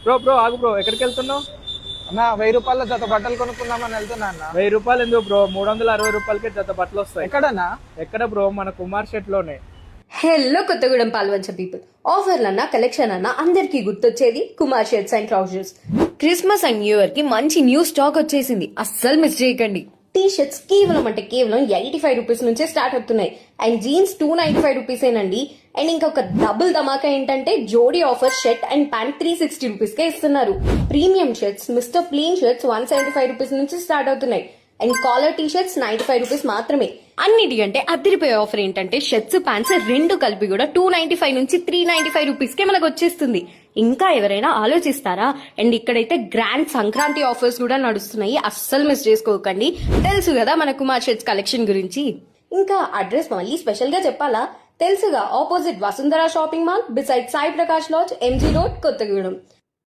Bro bro ఆగు bro, ఎక్కడికి వెళ్తున్నావు? అన్న 1000 రూపాయల జత బట్టలు కొనుక్కుందామని వెళ్తున్నా అన్న. 1000 రూపాయలు ఎందుకు బ్రో, 360 రూపాయలకి జత బట్టలు వస్తాయి. ఎక్కడన్నా? ఎక్కడ బ్రో? మన కుమార్ షెట్ లోనే. Hello Kothagudem Palvancha people. ఆఫర్లన్నా కలెక్షన్ అన్నా అందరికీ గుర్తొచ్చేది Kumar shirts and trousers. Christmas and new year కి మంచి న్యూ స్టాక్ వచ్చేసింది, అస్సలు మిస్ చేయకండి. టీ షర్ట్స్ కేవలం 85 రూపీస్ నుంచే స్టార్ట్ అవుతున్నాయి. అండ్ జీన్స్ 295 రూపీసేనండి. అండ్ ఇంకొక డబుల్ ధమాకా ఏంటంటే జోడీ offer shirt and pant 360 rupees కే ఇస్తున్నారు. Premium shirts mister plain shirts 175 rupees నుంచి స్టార్ట్ అవుతున్నాయి. And collar T shirts 95 rupees మాత్రమే. అన్నిటికంటే అదిరిపోయే ఆఫర్ ఏంటంటే షర్ట్స్ ప్యాంట్స్ రెండు కలిపి కూడా 295 నుంచి 395 రూపీస్ కే మనకు వచ్చేస్తుంది. ఇంకా ఎవరైనా ఆలోచిస్తారా? అండ్ ఇక్కడైతే గ్రాండ్ సంక్రాంతి ఆఫర్స్ కూడా నడుస్తున్నాయి, అస్సలు మిస్ చేసుకోకండి. తెలుసు కదా మన కుమార్ షర్ట్స్ కలెక్షన్ గురించి. ఇంకా అడ్రస్ మళ్ళీ స్పెషల్ గా చెప్పాలా? తెలుసుగా, opposite Vasundhara shopping mall, beside Sai Prakash lodge, MG road, Kothagudem.